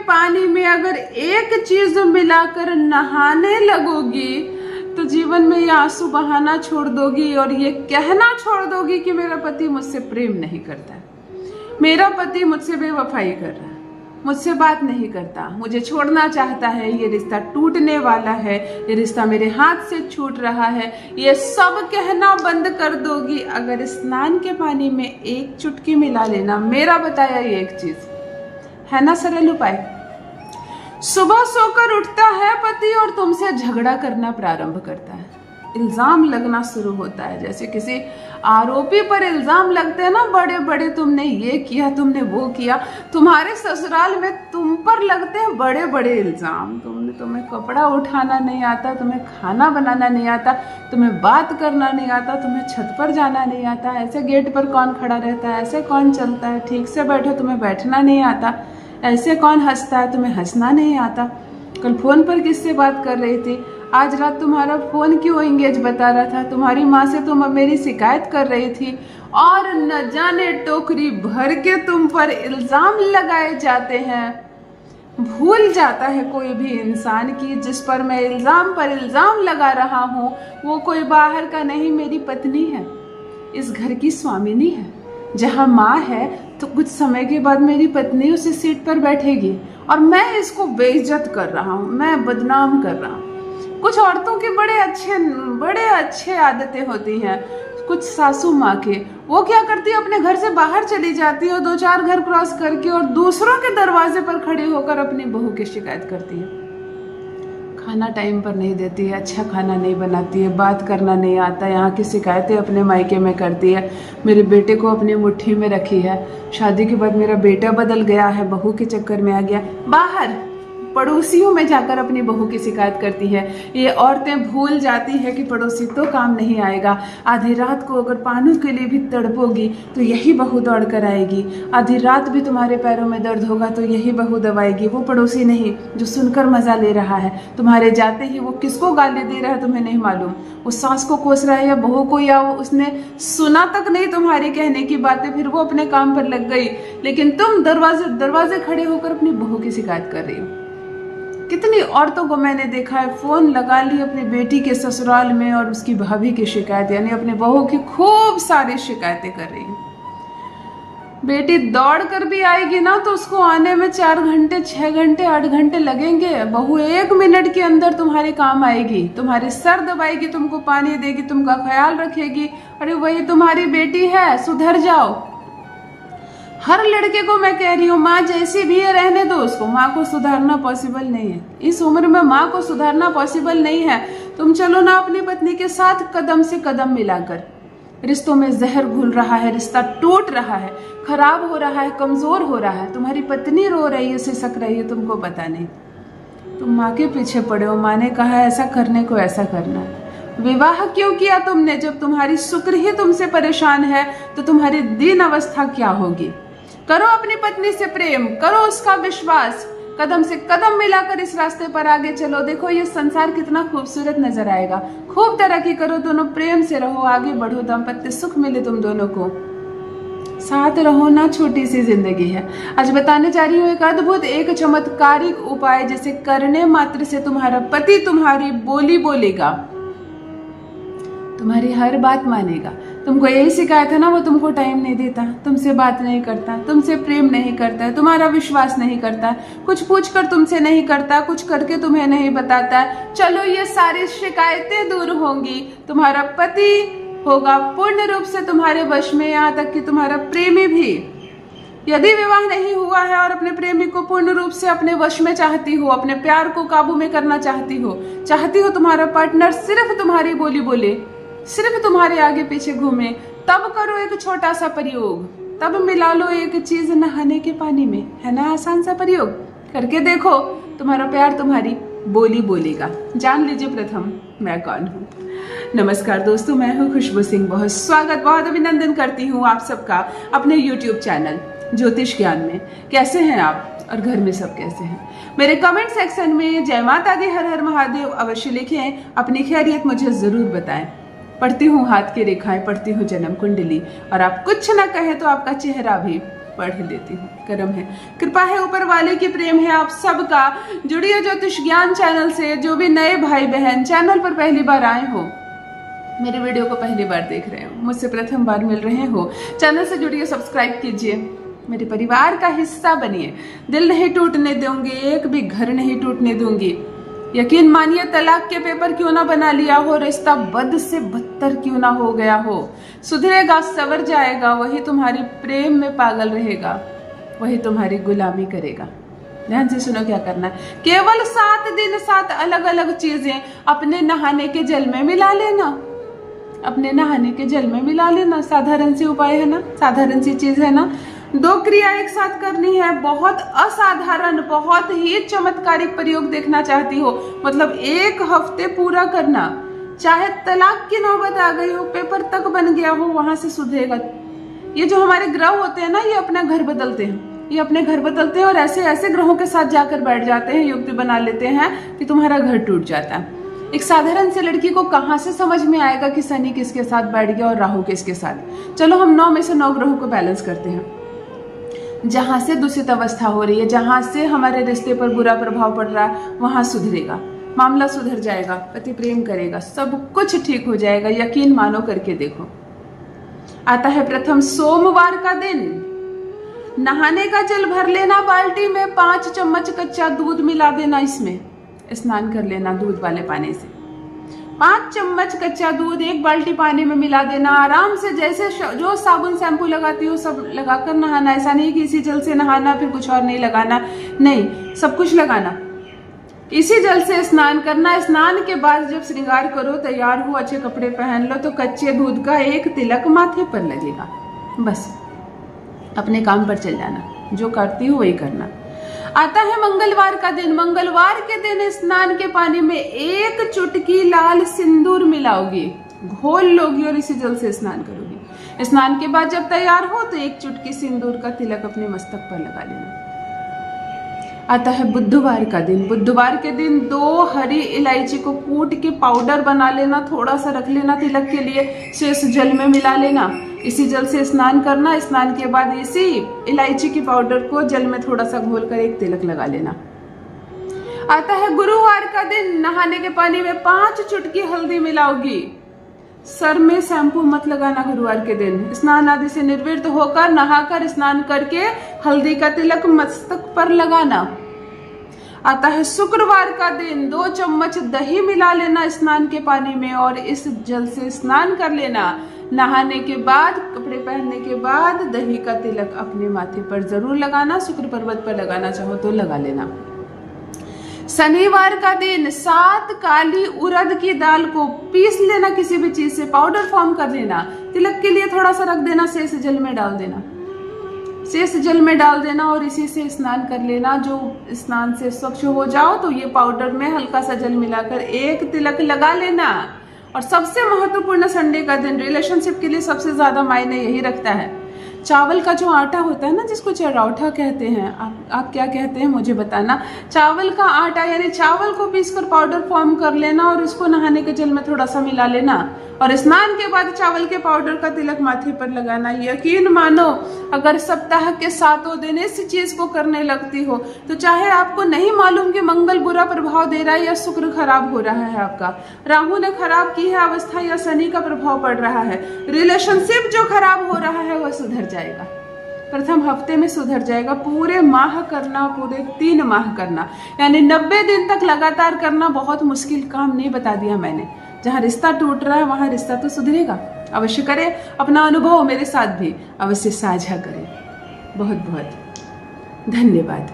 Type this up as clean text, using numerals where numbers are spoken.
पानी में अगर एक चीज मिलाकर नहाने लगोगी तो जीवन में ये आंसू बहाना छोड़ दोगी और ये कहना छोड़ दोगी कि मेरा पति मुझसे प्रेम नहीं करता है, मेरा पति मुझसे बेवफाई कर रहा है, मुझसे बात नहीं करता, मुझे छोड़ना चाहता है, ये रिश्ता टूटने वाला है, ये रिश्ता मेरे हाथ से छूट रहा है। ये सब कहना बंद कर दोगी अगर स्नान के पानी में एक चुटकी मिला लेना। मेरा बताया ये एक चीज है ना, सरल उपाय। सुबह सोकर उठता है पति और तुमसे झगड़ा करना प्रारंभ करता है, इल्जाम लगना शुरू होता है। जैसे किसी आरोपी पर इल्जाम लगते हैं ना बड़े बड़े, तुमने ये किया, तुमने वो किया। तुम्हारे ससुराल में तुम पर लगते हैं बड़े बड़े इल्जाम। तुम्हें कपड़ा उठाना नहीं आता, तुम्हें खाना बनाना नहीं आता, तुम्हें बात करना नहीं आता, तुम्हें छत पर जाना नहीं आता, ऐसे गेट पर कौन खड़ा रहता है, ऐसे कौन चलता है, ठीक से बैठो, तुम्हें बैठना नहीं आता, ऐसे कौन हंसता है, तुम्हें हंसना नहीं आता, कल फोन पर किससे बात कर रही थी, आज रात तुम्हारा फोन क्यों एंगेज बता रहा था, तुम्हारी माँ से तुम मेरी शिकायत कर रही थी, और न जाने टोकरी भर के तुम पर इल्जाम लगाए जाते हैं। भूल जाता है कोई भी इंसान की जिस पर मैं इल्जाम पर इल्जाम लगा रहा हूँ वो कोई बाहर का नहीं, मेरी पत्नी है, इस घर की स्वामिनी है। जहाँ माँ है तो कुछ समय के बाद मेरी पत्नी उसी सीट पर बैठेगी और मैं इसको बेइज्जत कर रहा हूँ, मैं बदनाम कर रहा हूँ। कुछ औरतों के बड़े अच्छे आदतें होती हैं, कुछ सासू माँ के, वो क्या करती है, अपने घर से बाहर चली जाती है और 2-4 घर क्रॉस करके और दूसरों के दरवाजे पर खड़े होकर अपनी बहू की शिकायत करती है। खाना टाइम पर नहीं देती है, अच्छा खाना नहीं बनाती है, बात करना नहीं आता, यहाँ की शिकायतें अपने मायके में करती है, मेरे बेटे को अपनी मुट्ठी में रखी है, शादी के बाद मेरा बेटा बदल गया है, बहू के चक्कर में आ गया, बाहर पड़ोसियों में जाकर अपनी बहू की शिकायत करती है। ये औरतें भूल जाती है कि पड़ोसी तो काम नहीं आएगा। आधी रात को अगर पानी के लिए भी तड़पोगी तो यही बहू दौड़ कर आएगी, आधी रात भी तुम्हारे पैरों में दर्द होगा तो यही बहू दबाएगी, वो पड़ोसी नहीं जो सुनकर मजा ले रहा है। तुम्हारे जाते ही वो किसको गाली दे रहा है तुम्हें नहीं मालूम, वो सास को कोस रहा है या बहू को, या वो उसने सुना तक नहीं तुम्हारी कहने की बातें, फिर वो अपने काम पर लग गई, लेकिन तुम दरवाजे खड़े होकर अपनी बहू की शिकायत कर रही हो। कितनी औरतों को मैंने देखा है, फोन लगा ली अपनी बेटी के ससुराल में और उसकी भाभी की शिकायत, यानी अपने बहू की खूब सारी शिकायतें कर रही है। बेटी दौड़ कर भी आएगी ना तो उसको आने में 4 घंटे 6 घंटे 8 घंटे लगेंगे। बहू 1 मिनट के अंदर तुम्हारे काम आएगी, तुम्हारे सर दबाएगी, तुमको पानी देगी, तुमका ख्याल रखेगी। अरे वही तुम्हारी बेटी है, सुधर जाओ। हर लड़के को मैं कह रही हूँ, माँ जैसी भी है रहने दो उसको, माँ को सुधारना पॉसिबल नहीं है, इस उम्र में माँ को सुधारना पॉसिबल नहीं है। तुम चलो ना अपनी पत्नी के साथ कदम से कदम मिलाकर। रिश्तों में जहर घुल रहा है, रिश्ता टूट रहा है, खराब हो रहा है, कमजोर हो रहा है, तुम्हारी पत्नी रो रही है, सिसक रही है, तुमको पता नहीं, तुम माँ के पीछे पड़े हो। माँ ने कहा ऐसा करने को ऐसा करना है। विवाह क्यों किया तुमने? जब तुम्हारी शुक्र ही तुमसे परेशान है तो तुम्हारी दीन अवस्था क्या होगी। करो अपनी पत्नी से प्रेम, करो उसका विश्वास, कदम से कदम मिलाकर इस रास्ते पर आगे चलो। देखो ये संसार कितना खूबसूरत नजर आएगा। खूब तरक्की करो, दोनों प्रेम से रहो, आगे बढ़ो, दाम्पत्य सुख मिले तुम दोनों को, साथ रहो ना, छोटी सी जिंदगी है। आज बताने जा रही हूँ एक अद्भुत, एक चमत्कारिक उपाय जिसे करने मात्र से तुम्हारा पति तुम्हारी बोली बोलेगा, तुम्हारी हर बात मानेगा। तुमको यही शिकायत है ना, वो तुमको टाइम नहीं देता, तुमसे बात नहीं करता, तुमसे प्रेम नहीं करता, तुम्हारा विश्वास नहीं करता, कुछ पूछ कर तुमसे नहीं करता, कुछ करके तुम्हें नहीं बताता। चलो ये सारी शिकायतें दूर होंगी, तुम्हारा पति होगा पूर्ण रूप से तुम्हारे वश में, यहाँ तक कि तुम्हारा प्रेमी भी। यदि विवाह नहीं हुआ है और अपने प्रेमी को पूर्ण रूप से अपने वश में चाहती हो, अपने प्यार को काबू में करना चाहती हो तुम्हारा पार्टनर सिर्फ तुम्हारी बोली बोले, सिर्फ तुम्हारे आगे पीछे घूमे, तब करो एक छोटा सा प्रयोग, तब मिला लो एक चीज नहाने के पानी में, है ना आसान सा प्रयोग, करके देखो, तुम्हारा प्यार तुम्हारी बोली बोलेगा। जान लीजिए प्रथम मैं कौन हूँ। नमस्कार दोस्तों, मैं हूँ खुशबू सिंह। बहुत स्वागत, बहुत अभिनंदन करती हूँ आप सबका अपने YouTube चैनल ज्योतिष ज्ञान में। कैसे हैं आप और घर में सब कैसे हैं? मेरे कमेंट सेक्शन में जय माता दी, हर हर महादेव अवश्य लिखें, अपनी खैरियत मुझे जरूर बताएं। पढ़ती हूँ हाथ की रेखाएं, पढ़ती हूँ जन्म कुंडली, और आप कुछ ना कहें तो आपका चेहरा भी पढ़ लेती हूँ। कर्म है, कृपा है ऊपर वाले की, प्रेम है आप सबका। जुड़िए ज्योतिष ज्ञान चैनल से। जो भी नए भाई बहन चैनल पर पहली बार आए हो, मेरे वीडियो को पहली बार देख रहे हो, मुझसे प्रथम बार मिल रहे हो, चैनल से जुड़िए, सब्सक्राइब कीजिए, मेरे परिवार का हिस्सा बनिए। दिल नहीं टूटने दूंगी, एक भी घर नहीं टूटने दूंगी। यकीन मानिए, तलाक के पेपर क्यों ना बना लिया हो, रिश्ता बद से बदतर क्यों ना हो गया हो, सुधरेगा, सवर जाएगा, वही तुम्हारी प्रेम में पागल रहेगा, वही तुम्हारी गुलामी करेगा। ध्यान से सुनो क्या करना है। केवल 7 दिन 7 अलग अलग चीजें अपने नहाने के जल में मिला लेना, अपने नहाने के जल में मिला लेना। साधारण सी उपाय है ना, साधारण सी चीज है ना। 2 क्रिया एक साथ करनी है। बहुत असाधारण, बहुत ही चमत्कारिक प्रयोग देखना चाहती हो, मतलब 1 हफ्ते पूरा करना। चाहे तलाक की नौबत आ गई हो, पेपर तक बन गया हो, वहां से सुधरेगा। ये जो हमारे ग्रह होते हैं ना, ये अपना घर बदलते हैं, ये अपने घर बदलते हैं और ऐसे ऐसे ग्रहों के साथ जाकर बैठ जाते हैं, युक्ति बना लेते हैं कि तुम्हारा घर टूट जाता है। एक साधारण से लड़की को कहां से समझ में आएगा कि शनि किसके साथ बैठ गया और राहु किसके साथ। चलो हम 9 में से 9 ग्रहों को बैलेंस करते हैं। जहां से दूषित अवस्था हो रही है, जहां से हमारे रिश्ते पर बुरा प्रभाव पड़ रहा है, वहां सुधरेगा, मामला सुधर जाएगा, पति प्रेम करेगा, सब कुछ ठीक हो जाएगा। यकीन मानो, करके देखो। आता है प्रथम सोमवार का दिन। नहाने का जल भर लेना बाल्टी में, 5 चम्मच कच्चा दूध मिला देना, इसमें स्नान कर लेना दूध वाले पानी से। 5 चम्मच कच्चा दूध 1 बाल्टी पानी में मिला देना। आराम से जैसे जो साबुन शैम्पू लगाती हो सब लगाकर नहाना। ऐसा नहीं कि इसी जल से नहाना फिर कुछ और नहीं लगाना, नहीं, सब कुछ लगाना। इसी जल से स्नान करना। स्नान के बाद जब श्रृंगार करो, तैयार हो, अच्छे कपड़े पहन लो, तो कच्चे दूध का 1 तिलक माथे पर लगेगा। बस अपने काम पर चल जाना, जो करती हो वही करना। आता है मंगलवार का दिन। मंगलवार के दिन स्नान के पानी में 1 चुटकी लाल सिंदूर मिलाओगी, घोल लोगी और इसी जल से स्नान करोगी। स्नान के बाद जब तैयार हो तो 1 चुटकी सिंदूर का तिलक अपने मस्तक पर लगा लेना। आता है बुधवार का दिन। बुधवार के दिन 2 हरी इलायची को कूट के पाउडर बना लेना, थोड़ा सा रख लेना तिलक के लिए, शेष जल में मिला लेना, इसी जल से स्नान करना। स्नान के बाद इसी इलायची की पाउडर को जल में थोड़ा सा घोलकर 1 तिलक लगा लेना। आता है गुरुवार का दिन। नहाने के पानी में 5 चुटकी हल्दी मिलाओगी। सर में शैम्पू मत लगाना गुरुवार के दिन। स्नान आदि से निर्वृत्त होकर नहाकर स्नान करके हल्दी का तिलक मस्तक पर लगाना। आता है शुक्रवार का दिन। 2 चम्मच दही मिला लेना स्नान के पानी में और इस जल से स्नान कर लेना। नहाने के बाद, कपड़े पहनने के बाद दही का तिलक अपने माथे पर जरूर लगाना। शुक्र पर्वत पर लगाना चाहो तो लगा लेना। शनिवार का दिन 7 काली उड़द की दाल को पीस लेना, किसी भी चीज से पाउडर फॉर्म कर लेना। तिलक के लिए थोड़ा सा रख देना, शेष जल में डाल देना, शेष जल में डाल देना और इसी से स्नान कर लेना। जो स्नान से स्वच्छ हो जाओ तो ये पाउडर में हल्का सा जल मिलाकर 1 तिलक लगा लेना। और सबसे महत्वपूर्ण संडे का दिन रिलेशनशिप के लिए सबसे ज्यादा मायने यही रखता है। चावल का जो आटा होता है ना, जिसको चरौठा कहते हैं, आप क्या कहते हैं मुझे बताना। चावल का आटा यानी चावल को पीसकर पाउडर फॉर्म कर लेना और इसको नहाने के जल में थोड़ा सा मिला लेना और स्नान के बाद चावल के पाउडर का तिलक माथे पर लगाना। यकीन मानो, अगर सप्ताह के 7 दिन इस चीज को करने लगती हो तो चाहे आपको नहीं मालूम कि मंगल बुरा प्रभाव दे रहा है या शुक्र खराब हो रहा है, आपका राहु ने खराब की है अवस्था या शनि का प्रभाव पड़ रहा है, रिलेशनशिप जो खराब हो रहा है वह सुधर जाएगा। प्रथम हफ्ते में सुधर जाएगा। पूरे माह करना, पूरे 3 माह करना, यानी 90 दिन तक लगातार करना। बहुत मुश्किल काम नहीं बता दिया मैंने। जहाँ रिश्ता टूट रहा है वहां रिश्ता तो सुधरेगा। अवश्य करें। अपना अनुभव मेरे साथ भी अवश्य साझा करें। बहुत बहुत धन्यवाद।